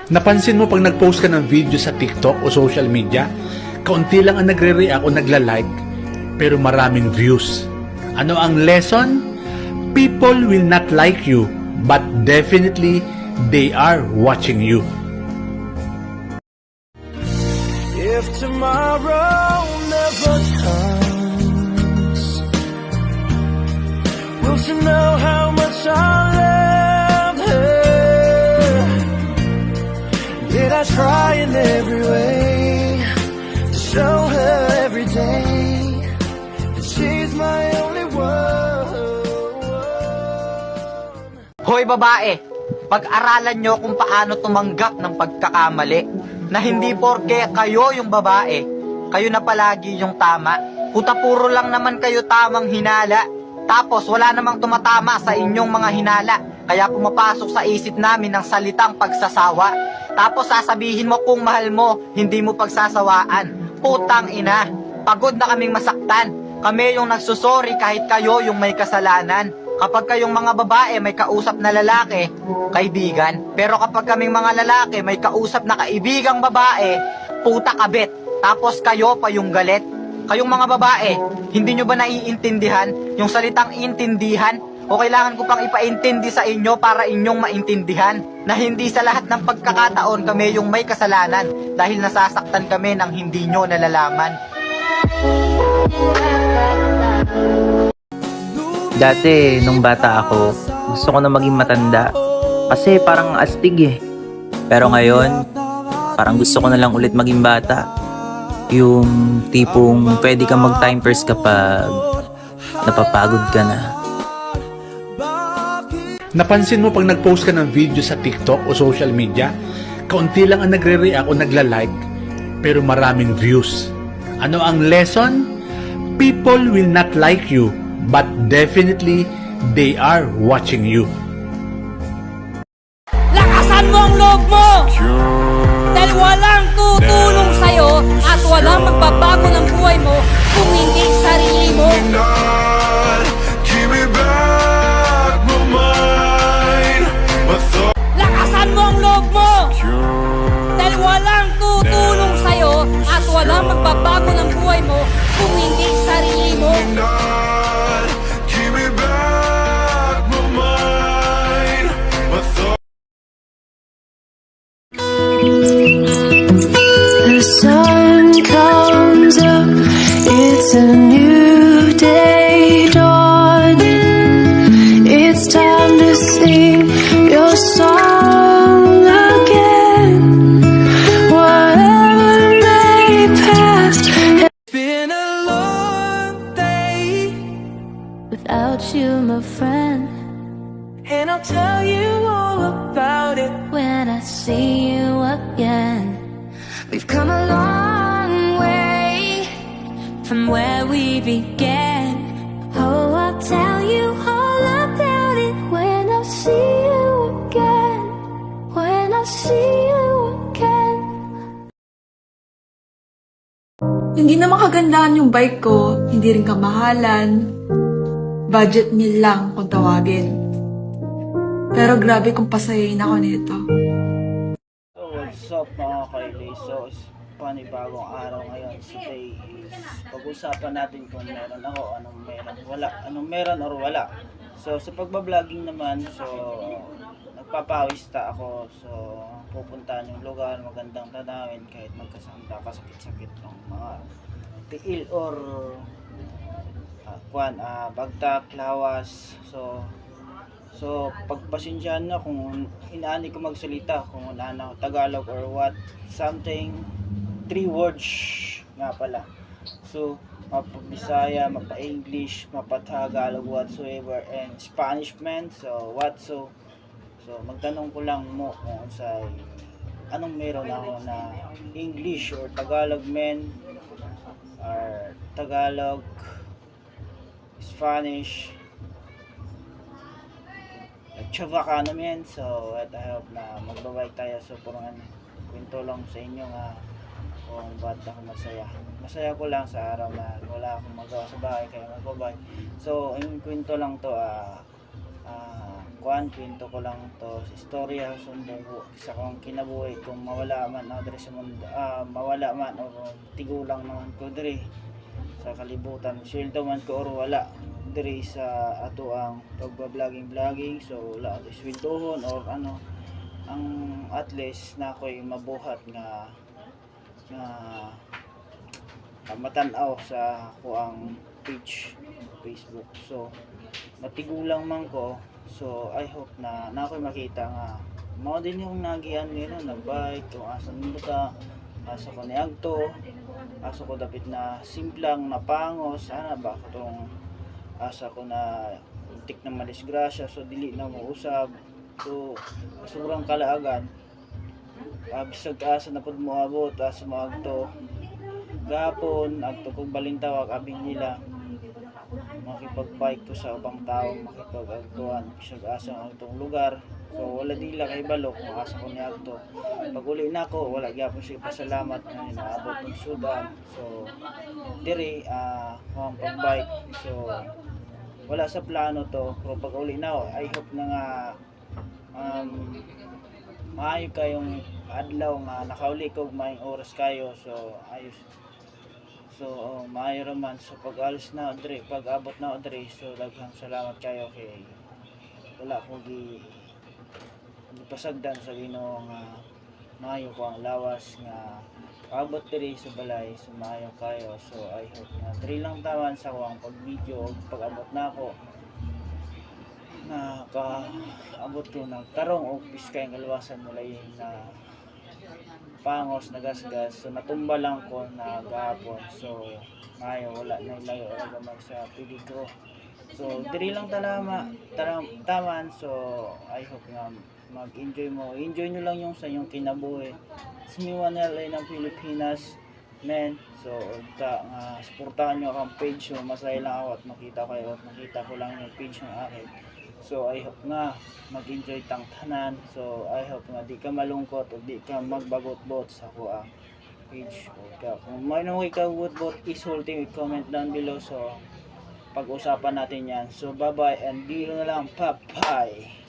Napansin mo pag nag-post ka ng video sa TikTok o social media, kaunti lang ang nagre-react o nagla-like, pero maraming views. Ano ang lesson? People will not like you, but definitely they are watching you. If tomorrow never comes, will she know how much I love her? Did I try in every way to show her every day that she's my only one? Hoy babae, pag-aralan nyo kung paano tumanggap ng pagkakamali na hindi porke kayo yung babae, kayo na palagi yung tama. Puta puro lang naman kayo tamang hinala. Tapos wala namang tumatama sa inyong mga hinala. Kaya pumapasok sa isip namin ang salitang pagsasawa. Tapos sasabihin mo kung mahal mo, hindi mo pagsasawaan. Putang ina, pagod na kaming masaktan. Kami yung nagsusori kahit kayo yung may kasalanan. Kapag kayong mga babae may kausap na lalaki, kaibigan. Pero kapag kaming mga lalaki may kausap na kaibigang babae, puta kabit. Tapos kayo pa yung galit. Kayong mga babae, hindi nyo ba naiintindihan yung salitang intindihan? O kailangan ko pang ipaintindi sa inyo para inyong maintindihan na hindi sa lahat ng pagkakataon kami yung may kasalanan dahil nasasaktan kami ng hindi nyo nalalaman. Dati, nung bata ako, gusto ko na maging matanda. Kasi parang astig eh. Pero ngayon, parang gusto ko na lang ulit maging bata. Yung tipong pwede kang mag-timepers kapag napapagod ka na. Napansin mo pag nag-post ka ng video sa TikTok o social media, kaunti lang ang nagre-react o nagla-like, pero maraming views. Ano ang lesson? People will not like you, but definitely they are watching you. Lakasan mo ang loob mo! Dahil walang tutulong sa'yo at walang magbabago ng buhay mo kung hindi sarili mo. Lakasan mo ang loob mo! Dahil walang tutulong sa'yo at walang magbabago ng buhay mo kung hindi sarili mo. The sun comes up, it's a new day dawning. It's time to sing your song again. Whatever may pass, It's been a long day, without you, my friend. and I'll tell you all about it When I see you again, we've come a long way from where we began. Oh, I'll tell you all about it when I see you again. When I see you again. Hindi na makagandaan yung bike ko, hindi rin kamahalan. Budget meal lang kung tawagin. Pero grabe kung pasayain ako nito. So what's up mga kaili? So panibagong araw ngayon. Today is pag-usapan natin kung meron ako, anong meron, wala, anong meron or wala. So sa pagbabloging naman, so nagpapawista ako. So pupuntahan yung lugar, magandang tanawin kahit magkasanda, kasakit-sakit ng mga tiil or bagtak, lawas. So, pagpasensyahan na kung inaani ko magsalita, kung ano, Tagalog or what, something, 3 words nga pala. So, mapa-Bisaya, mapa-English, mapa-Tagalog, whatsoever, and Spanish man, so what, so magtanong ko lang mo kung sa anong meron ako na English or Tagalog man, or Tagalog, Spanish, Chavacano men. So at I hope na magbabay tayo. So purong kwento lang sa inyo nga kung ba't ako masaya ko lang sa araw na wala akong magawa sa bahay kaya magbabay. So yung kwento lang to kuan kwento ko lang to istorya sumbong ko sa kong kinabuhi kung mawala man ako diri sa mundo, mawala man o tigulang naman ko diri sa kalibutan, sweldo man ko or wala diri sa ato ang pagba-vlogging so wala ako sweldohon or ano, ang at least na ako'y mabuhat nga matanaw sa ako ang page Facebook. So matigulang man ko, so I hope na ako'y makita nga mao din yung nagian nila nagbike kung asan mo ka, asa ko niagto, asa ko dapat na simplang napangos, ana ba ko tong asa ko na tik na madisgrasya, so dili na mo usab, so sobrang kalaagan, bisag asa na pud mo abot, asa mo agto gapon agto kog balintawak abing nila makipag-bike ko sa ubang tao, makipag-agtuan bisag asa ang itong lugar, so wala dila kay balo kung asa ko niagto. Pag uli na ko wala gyapon siya pasalamat na inaabot ng sudan, so diri ang pag-bike, so wala sa plano to, pero pag uli na ako I hope na nga maayo kayong adlaw nga nakauli ko maayong oras kayo, so ayos. So, maayo raman. So, pag alis na Audrey, pag abot na Audrey, so daghang salamat kayo kay wala ko gipasagdan sa Ginoo nga maayo ko ang lawas nga abot diri sa balay, so maayo kayo. So, I hope na diri lang tawan sa kuwang pag-video pag abot na ako na abot ko ng tarong o piskay ang kaluwasan mula na pangos nagasgas, so natumba lang ko na gahapon, so maayo wala na ilayo gamay sa peligro, so diri lang taman, so I hope nga mag-enjoy mo, enjoy nyo lang yung sa inyong kinabuhi. Simiwanel ay ng Pilipinas men, so nga suportahan nyo akong page, so masaya lang ako at makita kayo at makita ko lang yung page ng akin. So I hope nga mag-enjoy tang tanan. So I hope nga di ka malungkot o di ka magbagot-bot sa kuha page. Kung may nang ikaw bot is holding comment down below. So pag-usapan natin yan. So bye bye and dito na lang. Bye bye.